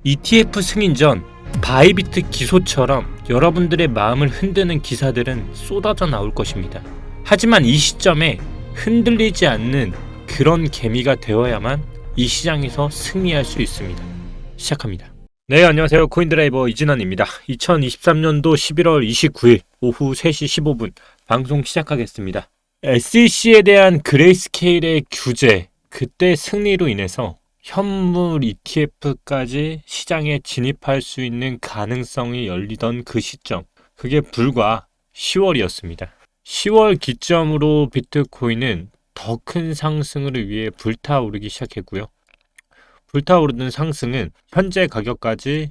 ETF 승인 전 바이비트 기소처럼 여러분들의 마음을 흔드는 기사들은 쏟아져 나올 것입니다. 하지만 이 시점에 흔들리지 않는 그런 개미가 되어야만 이 시장에서 승리할 수 있습니다. 시작합니다. 네, 안녕하세요. 코인드라이버 이진환입니다. 2023년도 11월 29일 오후 3시 15분 방송 시작하겠습니다. SEC에 대한 그레이스케일의 규제, 그때 승리로 인해서 현물 ETF까지 시장에 진입할 수 있는 가능성이 열리던 그 시점, 그게 불과 10월이었습니다. 10월 기점으로 비트코인은 더 큰 상승을 위해 불타오르기 시작했고요. 불타오르는 상승은 현재 가격까지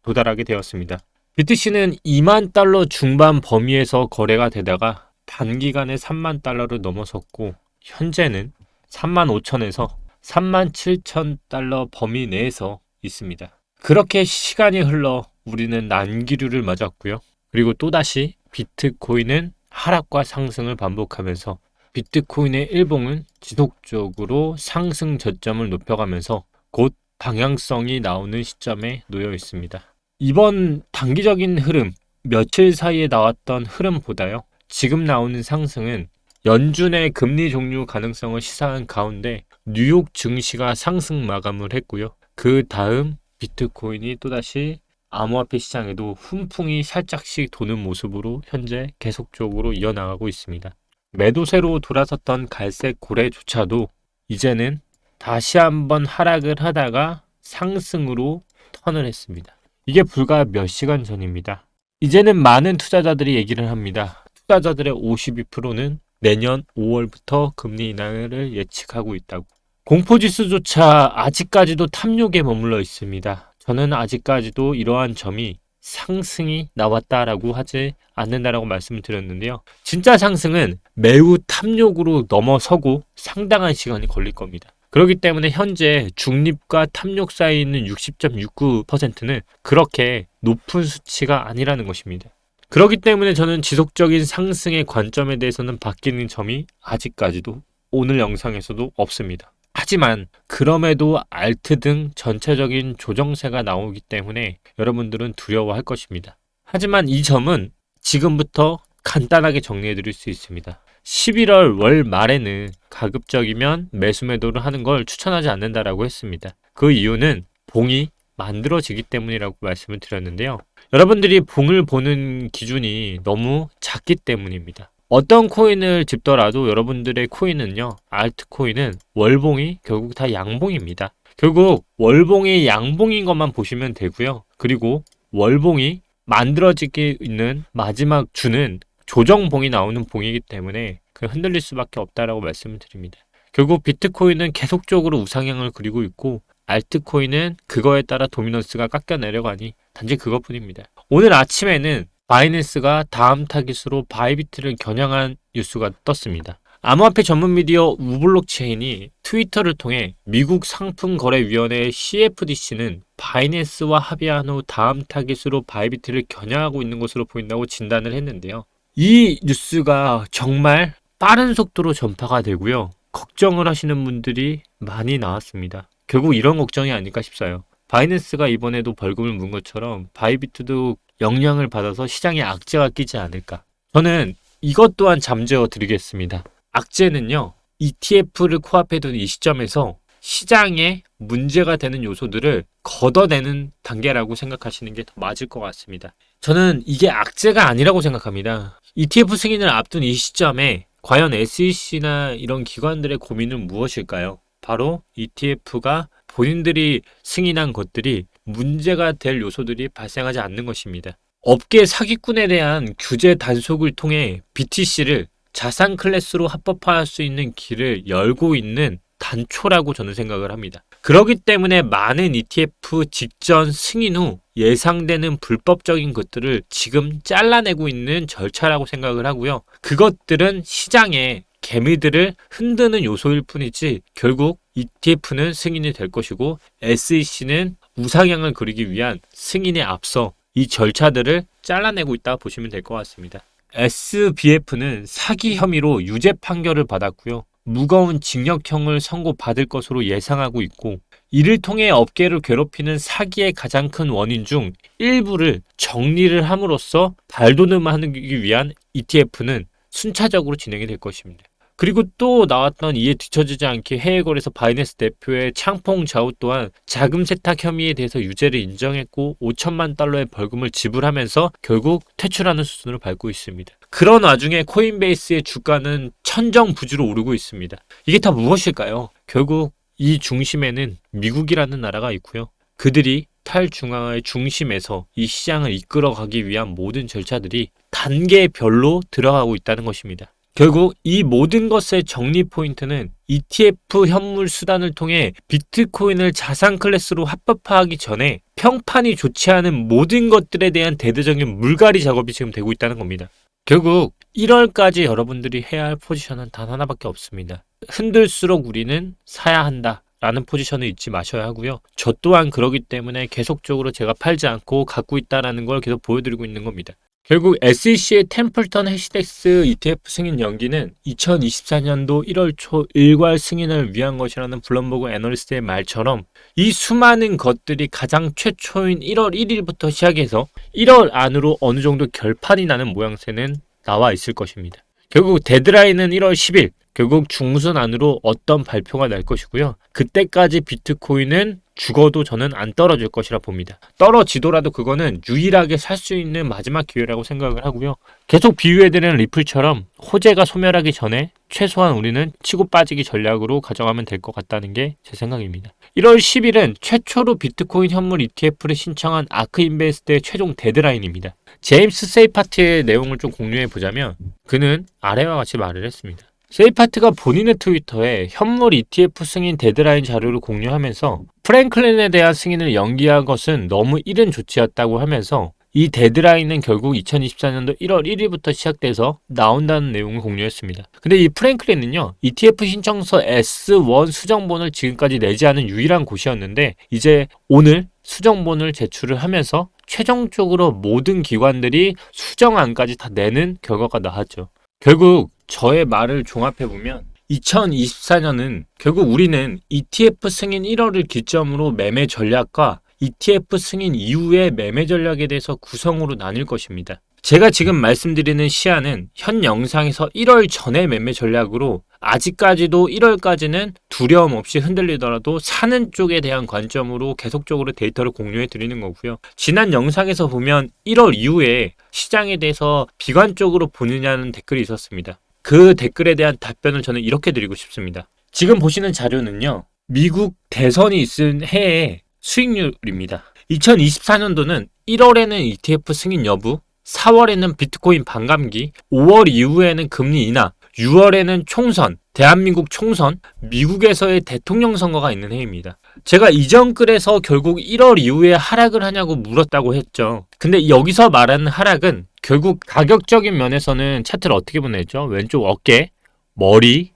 도달하게 되었습니다. BTC는 2만 달러 중반 범위에서 거래가 되다가 단기간에 3만 달러를 넘어섰고 현재는 3만 5천에서 3만 7천 달러 범위 내에서 있습니다. 그렇게 시간이 흘러 우리는 난기류를 맞았고요. 그리고 또다시 비트코인은 하락과 상승을 반복하면서 비트코인의 일봉은 지속적으로 상승 저점을 높여가면서 곧 방향성이 나오는 시점에 놓여 있습니다. 이번 단기적인 흐름, 며칠 사이에 나왔던 흐름보다요, 지금 나오는 상승은 연준의 금리 종료 가능성을 시사한 가운데 뉴욕 증시가 상승 마감을 했고요. 그 다음 비트코인이 또다시 암호화폐 시장에도 훈풍이 살짝씩 도는 모습으로 현재 계속적으로 이어나가고 있습니다. 매도세로 돌아섰던 갈색 고래조차도 이제는 다시 한번 하락을 하다가 상승으로 턴을 했습니다. 이게 불과 몇 시간 전입니다. 이제는 많은 투자자들이 얘기를 합니다. 투자자들의 52%는 내년 5월부터 금리 인하를 예측하고 있다고. 공포지수조차 아직까지도 탐욕에 머물러 있습니다. 저는 아직까지도 이러한 점이 상승이 나왔다라고 하지 않는다라고 말씀을 드렸는데요. 진짜 상승은 매우 탐욕으로 넘어서고 상당한 시간이 걸릴 겁니다. 그렇기 때문에 현재 중립과 탐욕 사이에 있는 60.69%는 그렇게 높은 수치가 아니라는 것입니다. 그렇기 때문에 저는 지속적인 상승의 관점에 대해서는 바뀌는 점이 아직까지도 오늘 영상에서도 없습니다. 하지만 그럼에도 알트 등 전체적인 조정세가 나오기 때문에 여러분들은 두려워할 것입니다. 하지만 이 점은 지금부터 간단하게 정리해 드릴 수 있습니다. 11월 월 말에는 가급적이면 매수 매도를 하는 걸 추천하지 않는다라고 했습니다. 그 이유는 봉이 만들어지기 때문이라고 말씀을 드렸는데요. 여러분들이 봉을 보는 기준이 너무 작기 때문입니다. 어떤 코인을 집더라도 여러분들의 코인은요, 알트코인은 월봉이 결국 다 양봉입니다. 결국 월봉이 양봉인 것만 보시면 되고요. 그리고 월봉이 만들어지기 있는 마지막 주는 조정봉이 나오는 봉이기 때문에 흔들릴 수밖에 없다라고 말씀을 드립니다. 결국 비트코인은 계속적으로 우상향을 그리고 있고 알트코인은 그거에 따라 도미넌스가 깎여 내려가니 단지 그것뿐입니다. 오늘 아침에는 바이낸스가 다음 타깃으로 바이비트를 겨냥한 뉴스가 떴습니다. 암호화폐 전문 미디어 우블록체인이 트위터를 통해 미국 상품거래위원회 CFTC는 바이낸스와 합의한 후 다음 타깃으로 바이비트를 겨냥하고 있는 것으로 보인다고 진단을 했는데요. 이 뉴스가 정말 빠른 속도로 전파가 되고요. 걱정을 하시는 분들이 많이 나왔습니다. 결국 이런 걱정이 아닐까 싶어요. 바이낸스가 이번에도 벌금을 문 것처럼 바이비트도 영향을 받아서 시장에 악재가 끼지 않을까. 저는 이것 또한 잠재워 드리겠습니다. 악재는요, ETF를 코앞에 둔 이 시점에서 시장에 문제가 되는 요소들을 걷어내는 단계라고 생각하시는 게 더 맞을 것 같습니다. 저는 이게 악재가 아니라고 생각합니다. ETF 승인을 앞둔 이 시점에 과연 SEC나 이런 기관들의 고민은 무엇일까요? 바로 ETF가 본인들이 승인한 것들이 문제가 될 요소들이 발생하지 않는 것입니다. 업계 사기꾼에 대한 규제 단속을 통해 BTC를 자산 클래스로 합법화할 수 있는 길을 열고 있는 단초라고 저는 생각을 합니다. 그렇기 때문에 많은 ETF 직전 승인 후 예상되는 불법적인 것들을 지금 잘라내고 있는 절차라고 생각을 하고요. 그것들은 시장에 개미들을 흔드는 요소일 뿐이지 결국 ETF는 승인이 될 것이고 SEC는 우상향을 그리기 위한 승인에 앞서 이 절차들을 잘라내고 있다고 보시면 될 것 같습니다. SBF는 사기 혐의로 유죄 판결을 받았고요. 무거운 징역형을 선고받을 것으로 예상하고 있고, 이를 통해 업계를 괴롭히는 사기의 가장 큰 원인 중 일부를 정리를 함으로써 발돋움하기 위한 ETF는 순차적으로 진행이 될 것입니다. 그리고 또 나왔던 이에 뒤처지지 않게 해외 거래소 바이낸스 대표의 창펑 자오 또한 자금 세탁 혐의에 대해서 유죄를 인정했고 5천만 달러의 벌금을 지불하면서 결국 퇴출하는 수순을 밟고 있습니다. 그런 와중에 코인베이스의 주가는 천정부지로 오르고 있습니다. 이게 다 무엇일까요? 결국 이 중심에는 미국이라는 나라가 있고요. 그들이 탈중앙화의 중심에서 이 시장을 이끌어가기 위한 모든 절차들이 단계별로 들어가고 있다는 것입니다. 결국 이 모든 것의 정리 포인트는 ETF 현물 수단을 통해 비트코인을 자산 클래스로 합법화하기 전에 평판이 좋지 않은 모든 것들에 대한 대대적인 물갈이 작업이 지금 되고 있다는 겁니다. 결국 1월까지 여러분들이 해야 할 포지션은 단 하나밖에 없습니다. 흔들수록 우리는 사야 한다 라는 포지션을 잊지 마셔야 하고요. 저 또한 그러기 때문에 계속적으로 제가 팔지 않고 갖고 있다는 걸 계속 보여드리고 있는 겁니다. 결국 SEC의 템플턴 해시덱스 ETF 승인 연기는 2024년도 1월 초 일괄 승인을 위한 것이라는 블룸버그 애널리스트의 말처럼 이 수많은 것들이 가장 최초인 1월 1일부터 시작해서 1월 안으로 어느 정도 결판이 나는 모양새는 나와 있을 것입니다. 결국 데드라인은 1월 10일, 결국 중순 안으로 어떤 발표가 날 것이고요. 그때까지 비트코인은 죽어도 저는 안 떨어질 것이라 봅니다. 떨어지더라도 그거는 유일하게 살 수 있는 마지막 기회라고 생각을 하고요. 계속 비유해드리는 리플처럼 호재가 소멸하기 전에 최소한 우리는 치고 빠지기 전략으로 가져가면 될 것 같다는 게 제 생각입니다. 1월 10일은 최초로 비트코인 현물 ETF를 신청한 아크인베스트의 최종 데드라인입니다. 제임스 세이파트의 내용을 좀 공유해 보자면 그는 아래와 같이 말을 했습니다. 세이파트가 본인의 트위터에 현물 ETF 승인 데드라인 자료를 공유하면서 프랭클린에 대한 승인을 연기한 것은 너무 이른 조치였다고 하면서 이 데드라인은 결국 2024년도 1월 1일부터 시작돼서 나온다는 내용을 공유했습니다. 근데 이 프랭클린은요, ETF 신청서 S1 수정본을 지금까지 내지 않은 유일한 곳이었는데 이제 오늘 수정본을 제출을 하면서 최종적으로 모든 기관들이 수정안까지 다 내는 결과가 나왔죠. 결국 저의 말을 종합해보면 2024년은 결국 우리는 ETF 승인 1월을 기점으로 매매 전략과 ETF 승인 이후의 매매 전략에 대해서 구성으로 나뉠 것입니다. 제가 지금 말씀드리는 시한은 현 영상에서 1월 전의 매매 전략으로 아직까지도 1월까지는 두려움 없이 흔들리더라도 사는 쪽에 대한 관점으로 계속적으로 데이터를 공유해 드리는 거고요. 지난 영상에서 보면 1월 이후에 시장에 대해서 비관적으로 보느냐는 댓글이 있었습니다. 그 댓글에 대한 답변을 저는 이렇게 드리고 싶습니다. 지금 보시는 자료는요, 미국 대선이 있을 해의 수익률입니다. 2024년도는 1월에는 ETF 승인 여부, 4월에는 비트코인 반감기, 5월 이후에는 금리 인하, 6월에는 총선, 대한민국 총선, 미국에서의 대통령 선거가 있는 해입니다. 제가 이전 글에서 결국 1월 이후에 하락을 하냐고 물었다고 했죠. 근데 여기서 말하는 하락은 결국 가격적인 면에서는 차트를 어떻게 본다 했죠? 왼쪽 어깨, 머리,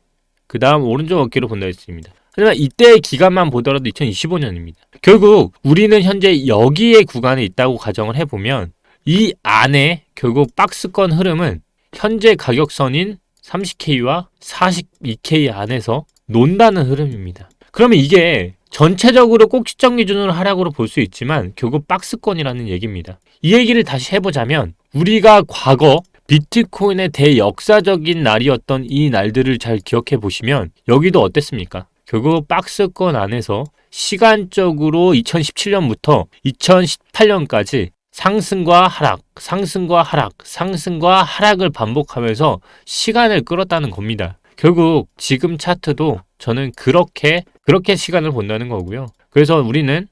그 다음 오른쪽 어깨로 본다 했습니다. 하지만 이때의 기간만 보더라도 2025년입니다. 결국 우리는 현재 여기의 구간에 있다고 가정을 해보면 이 안에 결국 박스권 흐름은 현재 가격선인 30K와 42K 안에서 논다는 흐름입니다. 그러면 이게 전체적으로 꼭지점 기준으로 하락으로 볼 수 있지만 결국 박스권이라는 얘기입니다. 이 얘기를 다시 해보자면 우리가 과거 비트코인의 대역사적인 날이었던 이 날들을 잘 기억해 보시면 여기도 어땠습니까? 결국 박스권 안에서 시간적으로 2017년부터 2018년까지 상승과 하락, 상승과 하락, 상승과 하락을 반복하면서 시간을 끌었다는 겁니다. 결국 지금 차트도 저는 그렇게 시간을 본다는 거고요. 그래서 우리는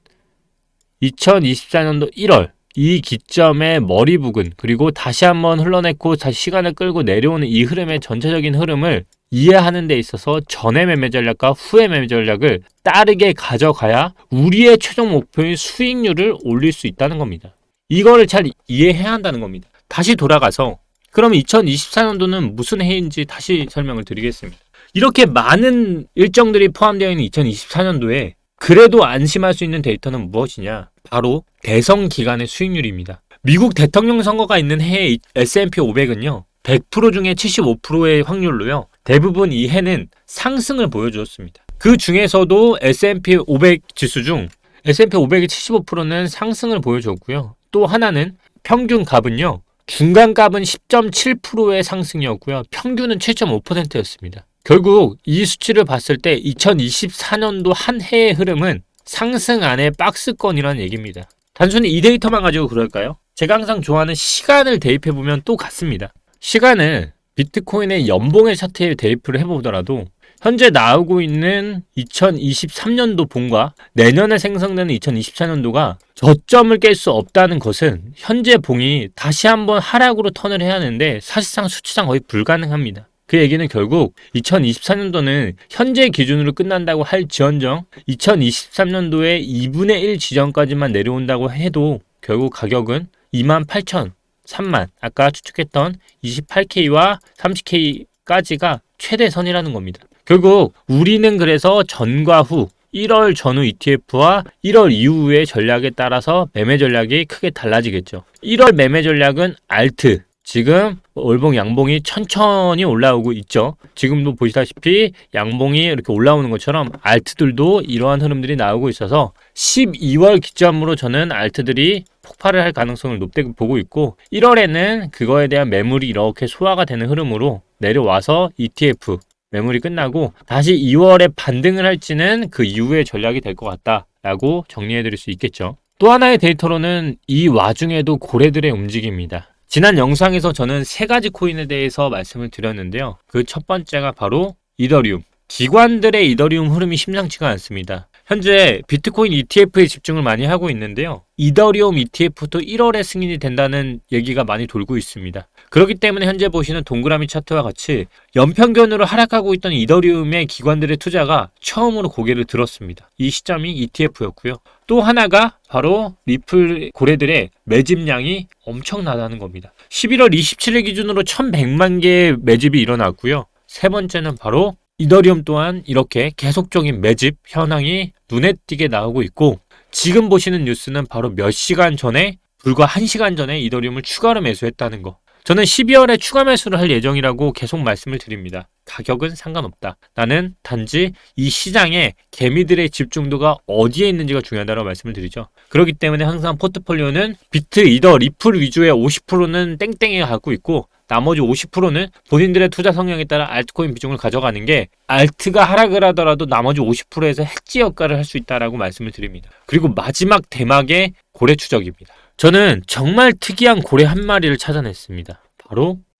2024년도 1월 이 기점의 머리 부근 그리고 다시 한번 흘러냈고 다시 시간을 끌고 내려오는 이 흐름의 전체적인 흐름을 이해하는 데 있어서 전의 매매 전략과 후의 매매 전략을 따르게 가져가야 우리의 최종 목표인 수익률을 올릴 수 있다는 겁니다. 이거를 잘 이해해야 한다는 겁니다. 다시 돌아가서 그럼 2024년도는 무슨 해인지 다시 설명을 드리겠습니다. 이렇게 많은 일정들이 포함되어 있는 2024년도에 그래도 안심할 수 있는 데이터는 무엇이냐? 바로 대선 기간의 수익률입니다. 미국 대통령 선거가 있는 해의 S&P 500은요. 100% 중에 75%의 확률로요. 대부분 이 해는 상승을 보여주었습니다. 그 중에서도 S&P 500 지수 중 S&P 500의 75%는 상승을 보여줬고요. 또 하나는 평균 값은요. 중간 값은 10.7%의 상승이었고요. 평균은 7.5%였습니다. 결국 이 수치를 봤을 때 2024년도 한 해의 흐름은 상승 안의 박스권이라는 얘기입니다. 단순히 이 데이터만 가지고 그럴까요? 제가 항상 좋아하는 시간을 대입해보면 또 같습니다. 시간을 비트코인의 연봉의 차트에 대입을 해보더라도 현재 나오고 있는 2023년도 봉과 내년에 생성되는 2024년도가 저점을 깰 수 없다는 것은 현재 봉이 다시 한번 하락으로 턴을 해야 하는데 사실상 수치상 거의 불가능합니다. 그 얘기는 결국 2024년도는 현재 기준으로 끝난다고 할지언정 2023년도에 2분의 1 지점까지만 내려온다고 해도 결국 가격은 28,000, 3만, 아까 추측했던 28K와 30K까지가 최대선이라는 겁니다. 결국 우리는 그래서 전과 후 1월 전후 ETF와 1월 이후의 전략에 따라서 매매 전략이 크게 달라지겠죠. 1월 매매 전략은 알트, 지금 월봉 양봉이 천천히 올라오고 있죠. 지금도 보시다시피 양봉이 이렇게 올라오는 것처럼 알트들도 이러한 흐름들이 나오고 있어서 12월 기점으로 저는 알트들이 폭발을 할 가능성을 높게 보고 있고 1월에는 그거에 대한 매물이 이렇게 소화가 되는 흐름으로 내려와서 ETF 매물이 끝나고 다시 2월에 반등을 할지는 그 이후의 전략이 될 것 같다라고 정리해드릴 수 있겠죠. 또 하나의 데이터로는 이 와중에도 고래들의 움직임입니다. 지난 영상에서 저는 세 가지 코인에 대해서 말씀을 드렸는데요. 그 첫 번째가 바로 이더리움. 기관들의 이더리움 흐름이 심상치가 않습니다. 현재 비트코인 ETF에 집중을 많이 하고 있는데요. 이더리움 ETF도 1월에 승인이 된다는 얘기가 많이 돌고 있습니다. 그렇기 때문에 현재 보시는 동그라미 차트와 같이 연평균으로 하락하고 있던 이더리움의 기관들의 투자가 처음으로 고개를 들었습니다. 이 시점이 ETF였고요. 또 하나가 바로 리플 고래들의 매집량이 엄청나다는 겁니다. 11월 27일 기준으로 1100만 개의 매집이 일어났고요. 세 번째는 바로 이더리움 또한 이렇게 계속적인 매집 현황이 눈에 띄게 나오고 있고 지금 보시는 뉴스는 바로 몇 시간 전에 불과 1시간 전에 이더리움을 추가로 매수했다는 거. 저는 12월에 추가 매수를 할 예정이라고 계속 말씀을 드립니다. 가격은 상관없다. 나는 단지 이 시장에 개미들의 집중도가 어디에 있는지가 중요하다고 말씀을 드리죠. 그렇기 때문에 항상 포트폴리오는 비트, 이더, 리플 위주의 50%는 땡땡이가 갖고 있고 나머지 50%는 본인들의 투자 성향에 따라 알트코인 비중을 가져가는 게 알트가 하락을 하더라도 나머지 50%에서 해지 역할을 할 수 있다라고 말씀을 드립니다. 그리고 마지막 대막의 고래 추적입니다. 저는 정말 특이한 고래 한 마리를 찾아냈습니다.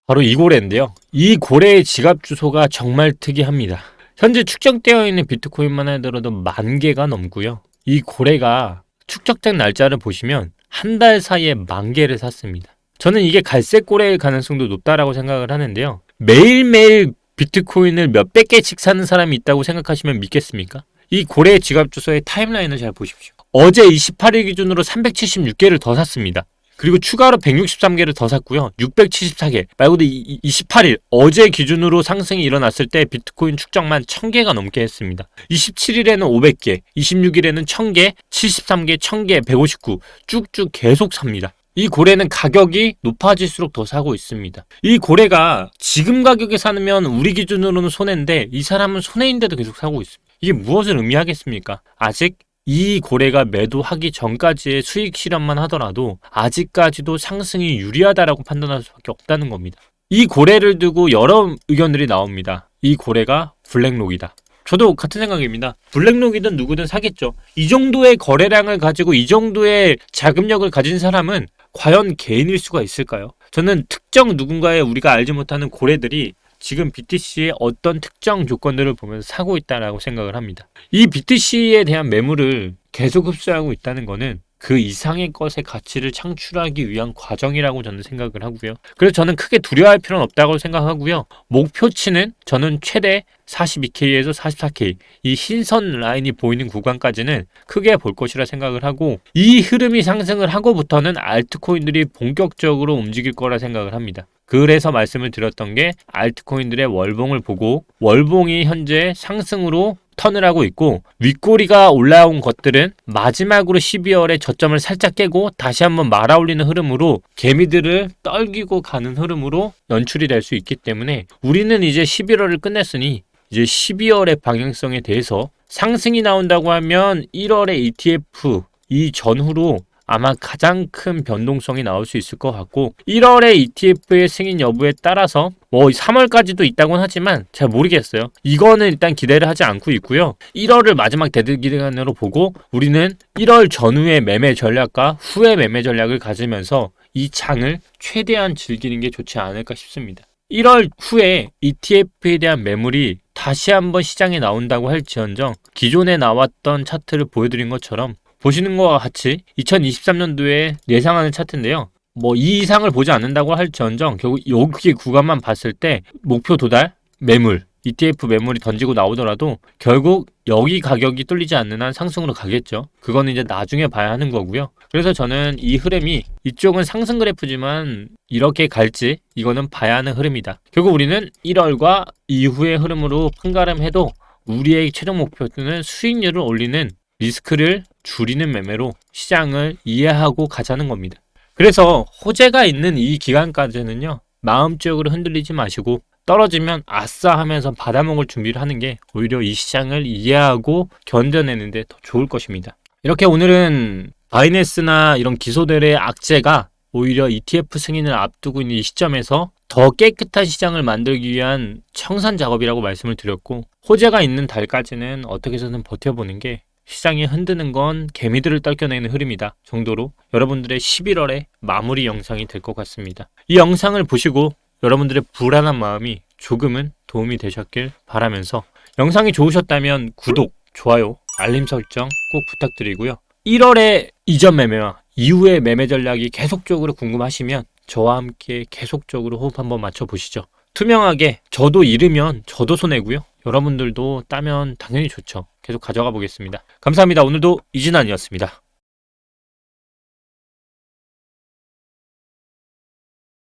바로 이 고래인데요. 이 고래의 지갑 주소가 정말 특이합니다. 현재 축적되어 있는 비트코인만 하더라도 10,000개가 넘고요. 이 고래가 축적된 날짜를 보시면 한 달 사이에 10,000개를 샀습니다. 저는 이게 갈색 고래일 가능성도 높다라고 생각을 하는데요. 매일매일 비트코인을 몇백 개씩 사는 사람이 있다고 생각하시면 믿겠습니까? 이 고래의 지갑 주소의 타임라인을 잘 보십시오. 어제 28일 기준으로 376개를 더 샀습니다. 그리고 추가로 163개를 더 샀고요. 674개. 말 그대로 28일 어제 기준으로 상승이 일어났을 때 비트코인 축적만 1000개가 넘게 했습니다. 27일에는 500개, 26일에는 1000개, 73개, 1000개, 159 쭉쭉 계속 삽니다. 이 고래는 가격이 높아질수록 더 사고 있습니다. 이 고래가 지금 가격에 사면 우리 기준으로는 손해인데 이 사람은 손해인데도 계속 사고 있습니다. 이게 무엇을 의미하겠습니까? 아직 이 고래가 매도하기 전까지의 수익 실현만 하더라도 아직까지도 상승이 유리하다라고 판단할 수밖에 없다는 겁니다. 이 고래를 두고 여러 의견들이 나옵니다. 이 고래가 블랙록이다. 저도 같은 생각입니다. 블랙록이든 누구든 사겠죠. 이 정도의 거래량을 가지고 이 정도의 자금력을 가진 사람은 과연 개인일 수가 있을까요? 저는 특정 누군가의 우리가 알지 못하는 고래들이 지금 BTC의 어떤 특정 조건들을 보면서 사고 있다라고 생각을 합니다. 이 BTC에 대한 매물을 계속 흡수하고 있다는 것은 그 이상의 것의 가치를 창출하기 위한 과정이라고 저는 생각을 하고요. 그래서 저는 크게 두려워할 필요는 없다고 생각하고요. 목표치는 저는 최대 42K에서 44K 이 흰선 라인이 보이는 구간까지는 크게 볼 것이라 생각을 하고 이 흐름이 상승을 하고부터는 알트코인들이 본격적으로 움직일 거라 생각을 합니다. 그래서 말씀을 드렸던 게 알트코인들의 월봉을 보고 월봉이 현재 상승으로 턴을 하고 있고, 윗꼬리가 올라온 것들은 마지막으로 12월에 저점을 살짝 깨고 다시 한번 말아올리는 흐름으로 개미들을 떨기고 가는 흐름으로 연출이 될 수 있기 때문에 우리는 이제 11월을 끝냈으니 이제 12월의 방향성에 대해서 상승이 나온다고 하면 1월의 ETF 이 전후로 아마 가장 큰 변동성이 나올 수 있을 것 같고, 1월의 ETF의 승인 여부에 따라서 뭐 3월까지도 있다고는 하지만 잘 모르겠어요. 이거는 일단 기대를 하지 않고 있고요. 1월을 마지막 대기간으로 보고 우리는 1월 전후의 매매 전략과 후의 매매 전략을 가지면서 이 장을 최대한 즐기는 게 좋지 않을까 싶습니다. 1월 후에 ETF에 대한 매물이 다시 한번 시장에 나온다고 할지언정 기존에 나왔던 차트를 보여드린 것처럼 보시는 것과 같이 2023년도에 예상하는 차트인데요. 뭐 이 이상을 보지 않는다고 할지언정 결국 여기 구간만 봤을 때 목표 도달 매물 ETF 매물이 던지고 나오더라도 결국 여기 가격이 뚫리지 않는 한 상승으로 가겠죠. 그거는 이제 나중에 봐야 하는 거고요. 그래서 저는 이 흐름이 이쪽은 상승 그래프지만 이렇게 갈지 이거는 봐야 하는 흐름이다. 결국 우리는 1월과 이후의 흐름으로 판가름해도 우리의 최종 목표는 수익률을 올리는 리스크를 줄이는 매매로 시장을 이해하고 가자는 겁니다. 그래서 호재가 있는 이 기간까지는요, 마음적으로 흔들리지 마시고 떨어지면 아싸 하면서 받아먹을 준비를 하는 게 오히려 이 시장을 이해하고 견뎌내는데 더 좋을 것입니다. 이렇게 오늘은 바이낸스나 이런 기소들의 악재가 오히려 ETF 승인을 앞두고 있는 이 시점에서 더 깨끗한 시장을 만들기 위한 청산 작업이라고 말씀을 드렸고, 호재가 있는 달까지는 어떻게 해서든 버텨보는 게 시장이 흔드는 건 개미들을 떨겨내는 흐름이다 정도로 여러분들의 11월의 마무리 영상이 될 것 같습니다. 이 영상을 보시고 여러분들의 불안한 마음이 조금은 도움이 되셨길 바라면서, 영상이 좋으셨다면 구독, 좋아요, 알림 설정 꼭 부탁드리고요. 1월의 이전 매매와 이후의 매매 전략이 계속적으로 궁금하시면 저와 함께 계속적으로 호흡 한번 맞춰보시죠. 투명하게 저도 잃으면 저도 손해고요. 여러분들도 따면 당연히 좋죠. 계속 가져가 보겠습니다. 감사합니다. 오늘도 이진환이었습니다.